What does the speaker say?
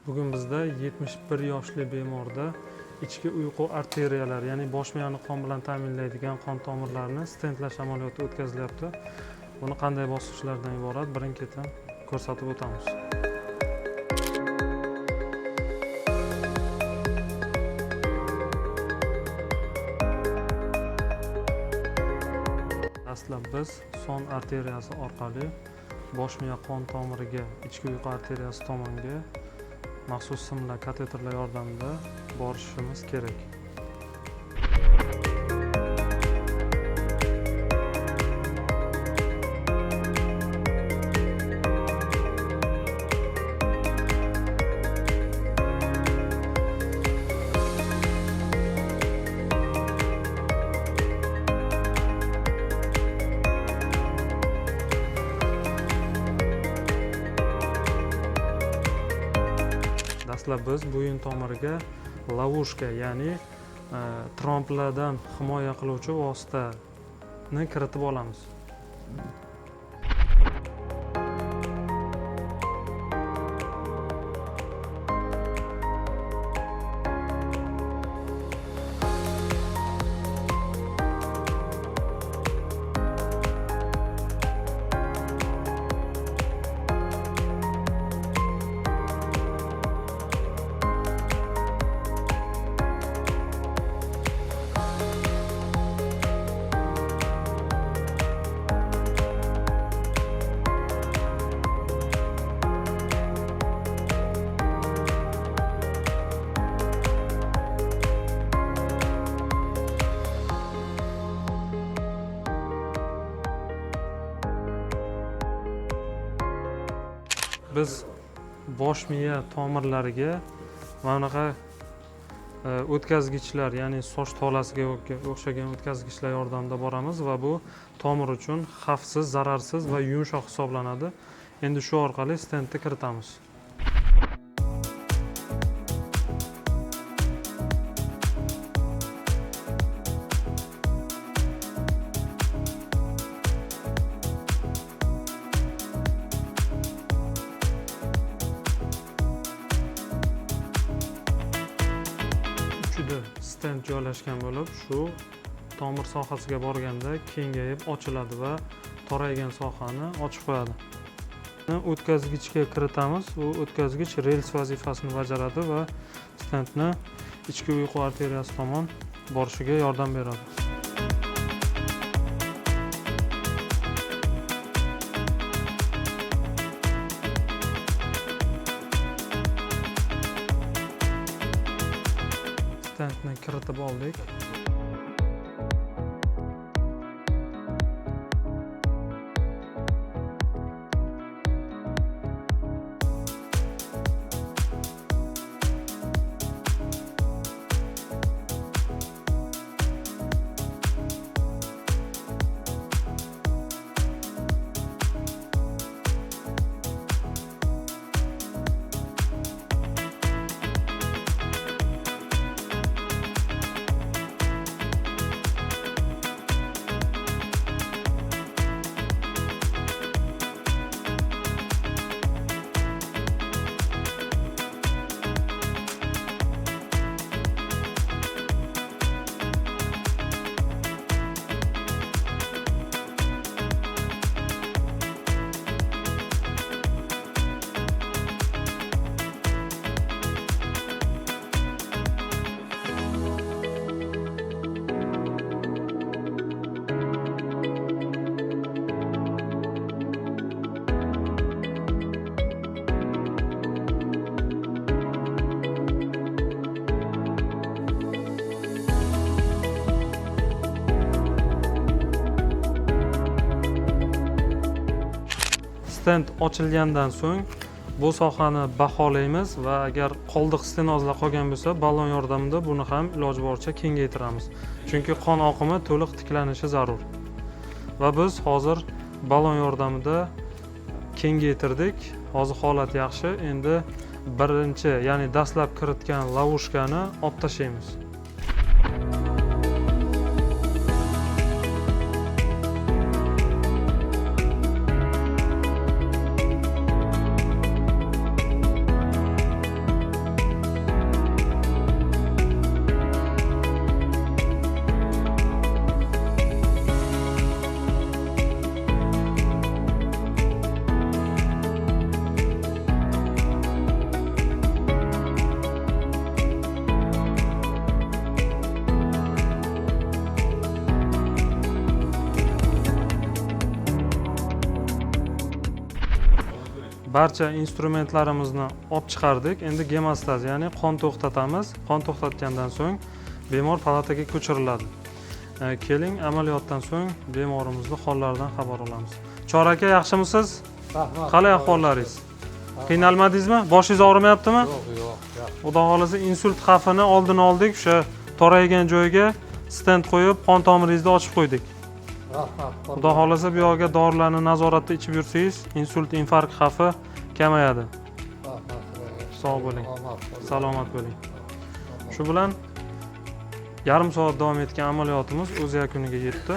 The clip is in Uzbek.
Bugun bizda 71 yoshli bemorda ichki uyqu arteriyalari, ya'ni bosh miyani qon bilan ta'minlaydigan qon tomirlarini stentlash amaliyoti o'tkazilyapti. Buni qanday bosqichlardan iborat birin-ketin ko'rsatib o'tamiz. Dastlab biz son arteriyasi orqali bosh miya qon tomiriga, ichki uyqu arteriyasi tomonga maxsus simlar, kateterlar yordamida borishimiz kerak. Dastlab biz bo'yin tomiriga lavushka, ya'ni tromblardan himoya qiluvchi vositani kiritib olamiz. Biz bosh miya tomirlariga mana bunaqa o'tkazgichlar, ya'ni soch tolasiga o'xshagan o'tkazgichlar yordamida boramiz va bu tomir uchun xavfsiz, zararsiz va yumshoq hisoblanadi. Endi shu orqali stentni kiritamiz. Stent joylashgan bo'lib, shu tomir sohasiga borganda kengayib ochiladi va toraygan sohani ochib qo'yadi. O'tkazgichga kiritamiz. U o'tkazgich rels vazifasini bajaradi va stentni ichki uyqu arteriyasi tomon borishiga yordam beradi. Stentni kiritib oldik. Stent ochilgandan so'ng bu sohani baholaymiz va agar qoldiq stenozlar qolgan bo'lsa, ballon yordamida buni ham iloji boricha kengaytiramiz. Chunki qon oqimi to'liq tiklanishi zarur. Va biz hozir ballon yordamida kengaytirdik. Hozir holat yaxshi. Endi birinchi, ya'ni dastlab kiritgan lavushkani olib tashlaymiz. barcha instrumentlarimizni olib chiqardik. Endi gemostaziya, ya'ni qon to'xtatamiz. Qon to'xtatgandan so'ng bemor palataga ko'chiriladi. Keling, amaliyotdan so'ng bemorimizni hollaridan xabar olamiz. Chor aka, yaxshimisiz? Rahmat. Qalay ahvollaringiz? Qiynalmadingizmi? Boshingiz og'rimayaptimi? Yo'q. Xudo xolasa insult xavfini oldini oldik. O'sha toraygan joyga stent qo'yib, qon tomiringizni ochib qo'ydik. Rahmat. Xudo xolasa bu yoqga dorilarni nazoratda ichib yursangiz, insult, infarkt xavfi kamayadi. Rahmat. Sog' bo'ling. Salomat bo'ling. Shu bilan yarim soat davom etgan amaliyotimiz o'z yakuniga yetdi.